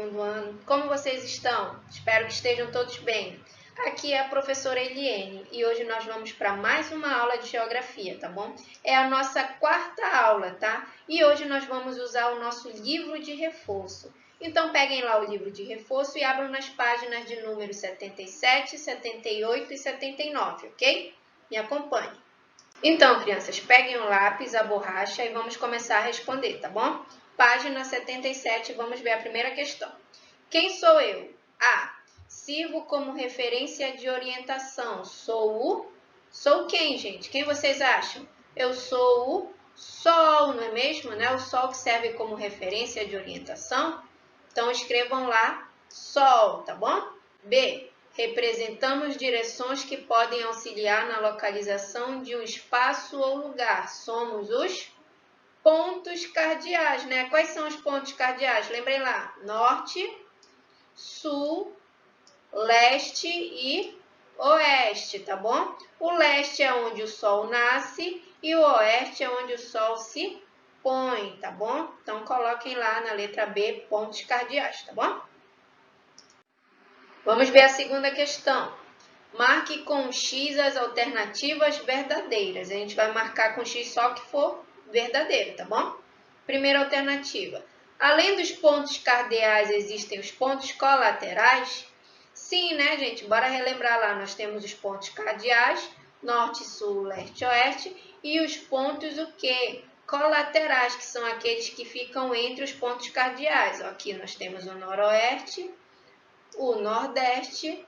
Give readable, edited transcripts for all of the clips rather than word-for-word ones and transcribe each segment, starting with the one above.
segundo ano. Como vocês estão? Espero que estejam todos bem. Aqui é a professora Eliene e hoje nós vamos para mais uma aula de geografia, tá bom? É a nossa quarta aula, tá? E hoje nós vamos usar o nosso livro de reforço. Então peguem lá o livro de reforço e abram nas páginas de número 77, 78 e 79, ok? Me acompanhem. Então, crianças, peguem o lápis, a borracha e vamos começar a responder, tá bom? Página 77, vamos ver a primeira questão. Quem sou eu? A. Sirvo como referência de orientação. Sou quem, gente? Quem vocês acham? Eu sou o Sol, não é mesmo? Né? O Sol que serve como referência de orientação. Então, escrevam lá Sol, tá bom? B. Representamos direções que podem auxiliar na localização de um espaço ou lugar. Somos os pontos cardeais, né? Quais são os pontos cardeais? Lembrem lá, norte, sul, leste e oeste, tá bom? O leste é onde o sol nasce e o oeste é onde o sol se põe, tá bom? Então, coloquem lá na letra B, pontos cardeais, tá bom? Vamos ver a segunda questão. Marque com X as alternativas verdadeiras. A gente vai marcar com X só que for verdadeiro, tá bom? Primeira alternativa. Além dos pontos cardeais, existem os pontos colaterais? Sim, né, gente? Bora relembrar lá. Nós temos os pontos cardeais, norte, sul, leste, oeste, e os pontos o quê? Colaterais, que são aqueles que ficam entre os pontos cardeais. Aqui nós temos o noroeste, o nordeste,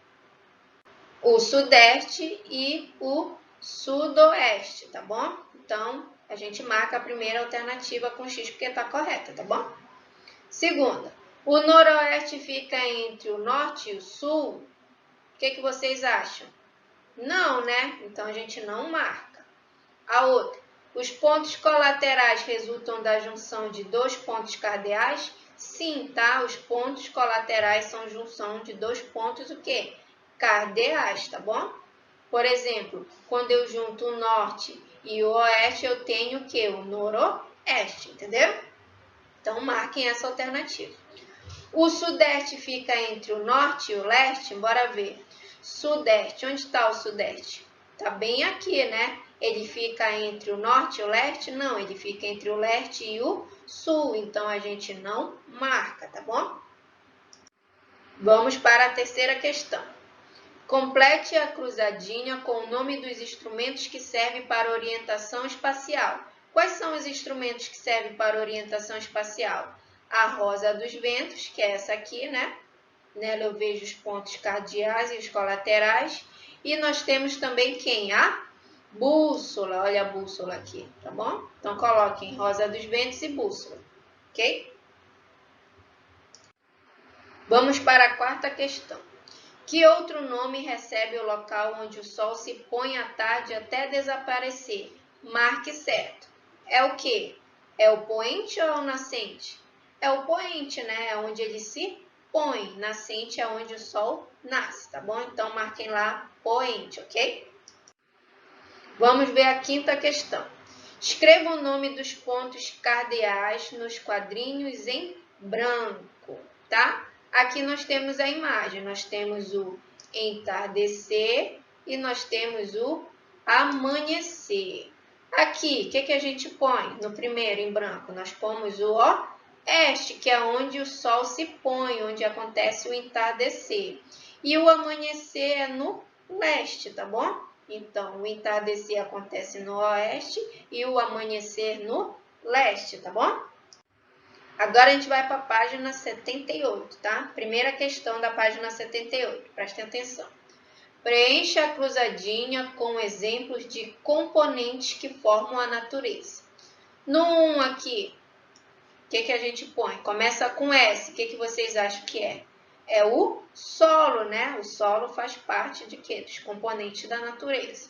o sudeste e o sudoeste, tá bom? Então, a gente marca a primeira alternativa com X porque está correta, tá bom? Segunda, o noroeste fica entre o norte e o sul? O que vocês acham? Não, né? Então, a gente não marca. A outra, os pontos colaterais resultam da junção de dois pontos cardeais? Sim, tá? Os pontos colaterais são junção de dois pontos o quê? Cardeais, tá bom? Por exemplo, quando eu junto o norte e o oeste, eu tenho o quê? O noroeste, entendeu? Então, marquem essa alternativa. O sudeste fica entre o norte e o leste? Bora ver. Sudeste, onde está o sudeste? Tá bem aqui, né? Ele fica entre o norte e o leste? Não, ele fica entre o leste e o sul. Então, a gente não marca, tá bom? Vamos para a terceira questão. Complete a cruzadinha com o nome dos instrumentos que servem para orientação espacial. Quais são os instrumentos que servem para orientação espacial? A rosa dos ventos, que é essa aqui, né? Nela eu vejo os pontos cardeais e os colaterais. E nós temos também quem? A bússola. Olha a bússola aqui, tá bom? Então, coloquem rosa dos ventos e bússola, ok? Vamos para a quarta questão. Que outro nome recebe o local onde o sol se põe à tarde até desaparecer? Marque certo. É o quê? É o poente ou é o nascente? É o poente, né? É onde ele se põe. Nascente é onde o sol nasce, tá bom? Então, marquem lá poente, ok? Vamos ver a quinta questão. Escreva o nome dos pontos cardeais nos quadrinhos em branco, tá? Aqui nós temos a imagem, nós temos o entardecer e nós temos o amanhecer. Aqui, o que a gente põe no primeiro em branco? Nós pomos o oeste, que é onde o sol se põe, onde acontece o entardecer. E o amanhecer é no leste, tá bom? Então, o entardecer acontece no oeste e o amanhecer no leste, tá bom? Agora a gente vai para a página 78, tá? Primeira questão da página 78, prestem atenção. Preencha a cruzadinha com exemplos de componentes que formam a natureza. No 1 aqui, o que a gente põe? Começa com S, o que vocês acham que é? É o solo, né? O solo faz parte de quê? Dos componentes da natureza.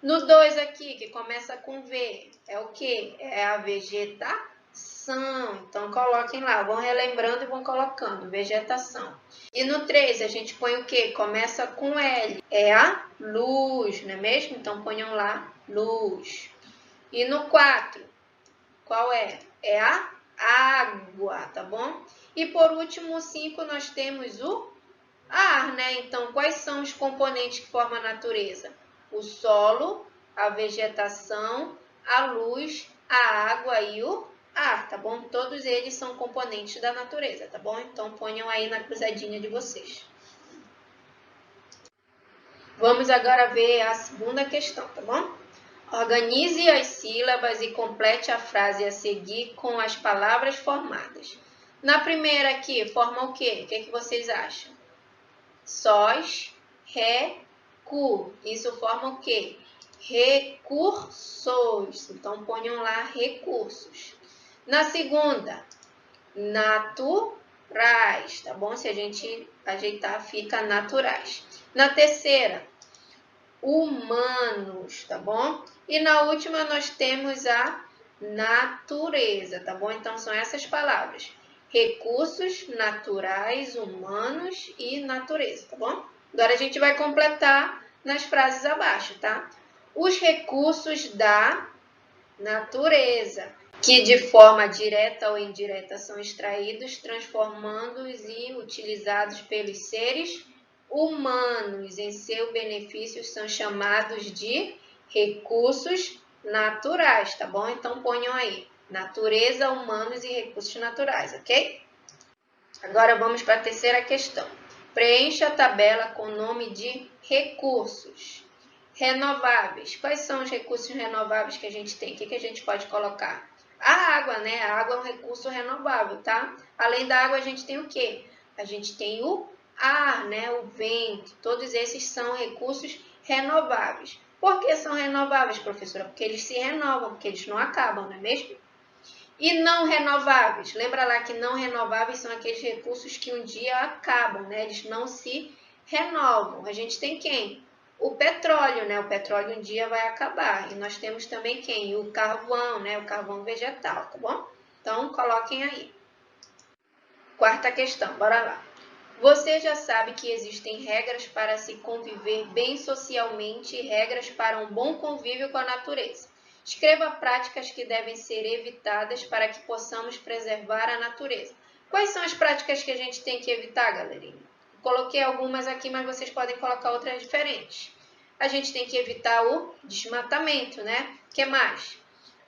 No 2 aqui, que começa com V, é o quê? É a vegetação. Então, coloquem lá, vão relembrando e vão colocando, vegetação. E no 3, a gente põe o quê? Começa com L, é a luz, não é mesmo? Então, ponham lá, luz. E no 4, qual é? É a água, tá bom? E por último, o 5, nós temos o ar, né? Então, quais são os componentes que formam a natureza? O solo, a vegetação, a luz, a água e o ar, tá bom? Todos eles são componentes da natureza, tá bom? Então, ponham aí na cruzadinha de vocês. Vamos agora ver a segunda questão, tá bom? Organize as sílabas e complete a frase a seguir com as palavras formadas. Na primeira aqui, forma o quê? O que vocês acham? Sós, ré, cu. Isso forma o quê? Recursos. Então, ponham lá recursos. Na segunda, naturais, tá bom? Se a gente ajeitar, fica naturais. Na terceira, humanos, tá bom? E na última, nós temos a natureza, tá bom? Então, são essas palavras. Recursos naturais, humanos e natureza, tá bom? Agora a gente vai completar nas frases abaixo, tá? Os recursos da natureza, que de forma direta ou indireta são extraídos, transformando-os e utilizados pelos seres humanos em seu benefício, são chamados de recursos naturais, tá bom? Então ponham aí. Natureza, humanos e recursos naturais, ok? Agora vamos para a terceira questão. Preencha a tabela com o nome de recursos renováveis. Quais são os recursos renováveis que a gente tem? O que a gente pode colocar? A água, né? A água é um recurso renovável, tá? Além da água, a gente tem o quê? A gente tem o ar, né? O vento. Todos esses são recursos renováveis. Por que são renováveis, professora? Porque eles se renovam, porque eles não acabam, não é mesmo? E não renováveis, lembra lá que não renováveis são aqueles recursos que um dia acabam, né? Eles não se renovam. A gente tem quem? O petróleo, né? O petróleo um dia vai acabar. E nós temos também quem? O carvão, né? O carvão vegetal, tá bom? Então, coloquem aí. Quarta questão, bora lá. Você já sabe que existem regras para se conviver bem socialmente e regras para um bom convívio com a natureza. Escreva práticas que devem ser evitadas para que possamos preservar a natureza. Quais são as práticas que a gente tem que evitar, galerinha? Coloquei algumas aqui, mas vocês podem colocar outras diferentes. A gente tem que evitar o desmatamento, né? O que mais?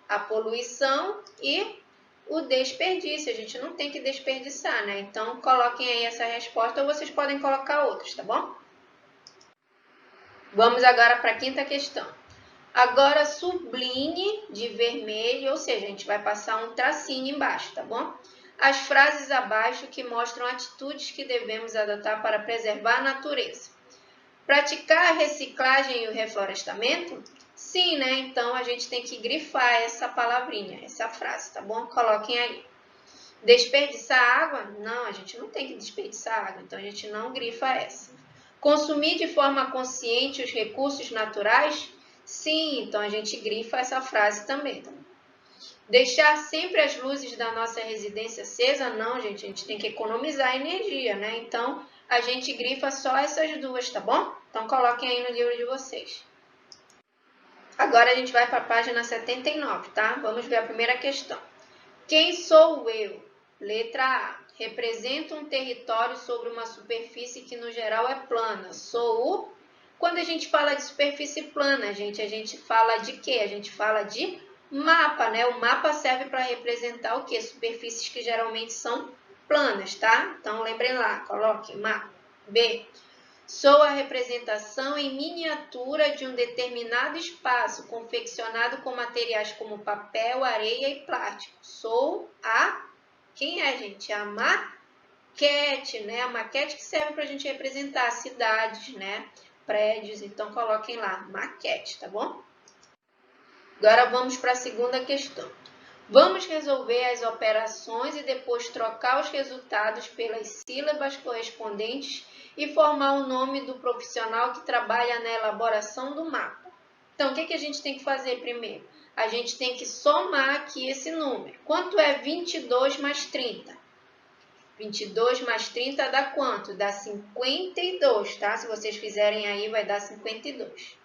A poluição e o desperdício. A gente não tem que desperdiçar, né? Então, coloquem aí essa resposta ou vocês podem colocar outras, tá bom? Vamos agora para a quinta questão. Agora, sublinhe de vermelho, ou seja, a gente vai passar um tracinho embaixo, tá bom? As frases abaixo que mostram atitudes que devemos adotar para preservar a natureza. Praticar a reciclagem e o reflorestamento? Sim, né? Então, a gente tem que grifar essa palavrinha, essa frase, tá bom? Coloquem aí. Desperdiçar água? Não, a gente não tem que desperdiçar água, então a gente não grifa essa. Consumir de forma consciente os recursos naturais? Sim, então a gente grifa essa frase também. Deixar sempre as luzes da nossa residência acesa? Não, gente, a gente tem que economizar energia, né? Então, a gente grifa só essas duas, tá bom? Então, coloquem aí no livro de vocês. Agora a gente vai para a página 79, tá? Vamos ver a primeira questão. Quem sou eu? Letra A. Represento um território sobre uma superfície que no geral é plana. Sou o... Quando a gente fala de superfície plana, gente, a gente fala de quê? A gente fala de mapa, né? O mapa serve para representar o quê? Superfícies que geralmente são planas, tá? Então, lembrem lá, coloquem mapa. B. Sou a representação em miniatura de um determinado espaço, confeccionado com materiais como papel, areia e plástico. Sou a... Quem é, gente? A maquete, né? A maquete que serve para a gente representar cidades, né? Prédios. Então, coloquem lá, maquete, tá bom? Agora, vamos para a segunda questão. Vamos resolver as operações e depois trocar os resultados pelas sílabas correspondentes e formar o nome do profissional que trabalha na elaboração do mapa. Então, o que a gente tem que fazer primeiro? A gente tem que somar aqui esse número. Quanto é 22 mais 30? 22 mais 30 dá quanto? Dá 52, tá? Se vocês fizerem aí, vai dar 52.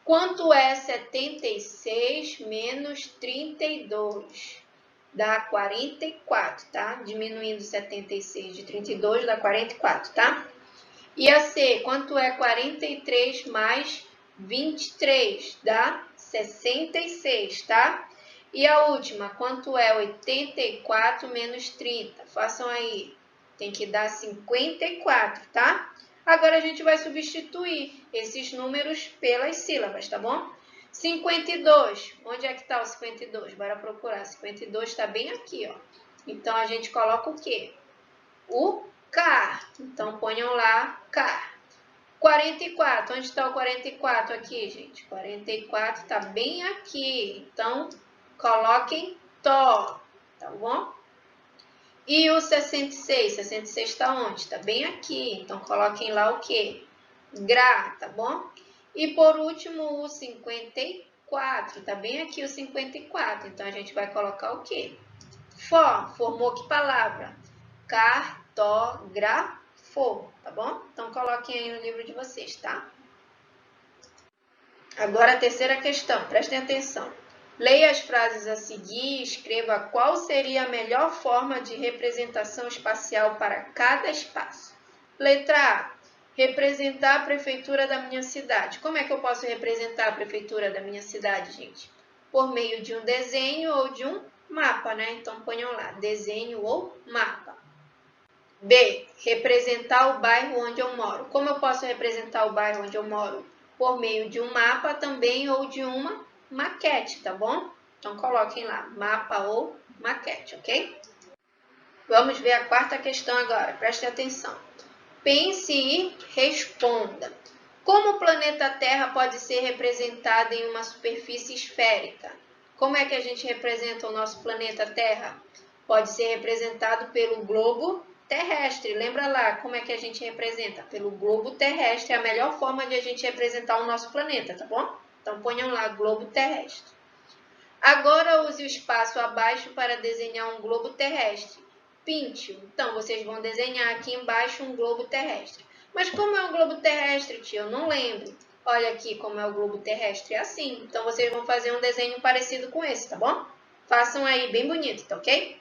Quanto é 76 menos 32? dá 44, tá? Diminuindo 76 de 32 dá 44, tá? E a C, quanto é 43 mais 23? Dá 66, tá? E a última, quanto é 84 menos 30? Façam aí. Tem que dar 54, tá? Agora a gente vai substituir esses números pelas sílabas, tá bom? 52. Onde é que está o 52? Bora procurar. 52 está bem aqui, ó. Então, a gente coloca o quê? O K. Então, ponham lá K. 44. Onde está o 44 aqui, gente? 44 está bem aqui. Então, coloquem TO, tá bom? E o 66? 66 está onde? Está bem aqui. Então, coloquem lá o quê? Gra, tá bom? E por último, o 54. Está bem aqui o 54. Então, a gente vai colocar o quê? Formou que palavra? Cartógrafo, tá bom? Então, coloquem aí no livro de vocês, tá? Agora, a terceira questão. Prestem atenção. Leia as frases a seguir e escreva qual seria a melhor forma de representação espacial para cada espaço. Letra A. Representar a prefeitura da minha cidade. Como é que eu posso representar a prefeitura da minha cidade, gente? Por meio de um desenho ou de um mapa, né? Então, ponham lá, desenho ou mapa. B. Representar o bairro onde eu moro. Como eu posso representar o bairro onde eu moro? Por meio de um mapa também ou de uma maquete, tá bom? Então, coloquem lá, mapa ou maquete, ok? Vamos ver a quarta questão agora, prestem atenção. Pense e responda. Como o planeta Terra pode ser representado em uma superfície esférica? Como é que a gente representa o nosso planeta Terra? Pode ser representado pelo globo terrestre. Lembra lá como é que a gente representa? Pelo globo terrestre, é a melhor forma de a gente representar o nosso planeta, tá bom? Então, ponham lá globo terrestre. Agora, use o espaço abaixo para desenhar um globo terrestre. Pinte-o. Então, vocês vão desenhar aqui embaixo um globo terrestre. Mas como é um globo terrestre, tio? Eu não lembro. Olha aqui como é o globo terrestre, é assim. Então, vocês vão fazer um desenho parecido com esse, tá bom? Façam aí bem bonito, tá ok?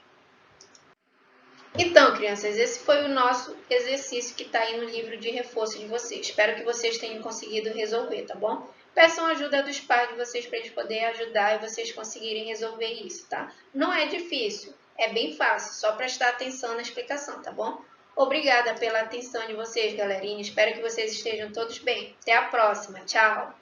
Então, crianças, esse foi o nosso exercício que está aí no livro de reforço de vocês. Espero que vocês tenham conseguido resolver, tá bom? Peçam a ajuda dos pais de vocês para eles poderem ajudar e vocês conseguirem resolver isso, tá? Não é difícil, é bem fácil, só prestar atenção na explicação, tá bom? Obrigada pela atenção de vocês, galerinha. Espero que vocês estejam todos bem. Até a próxima. Tchau!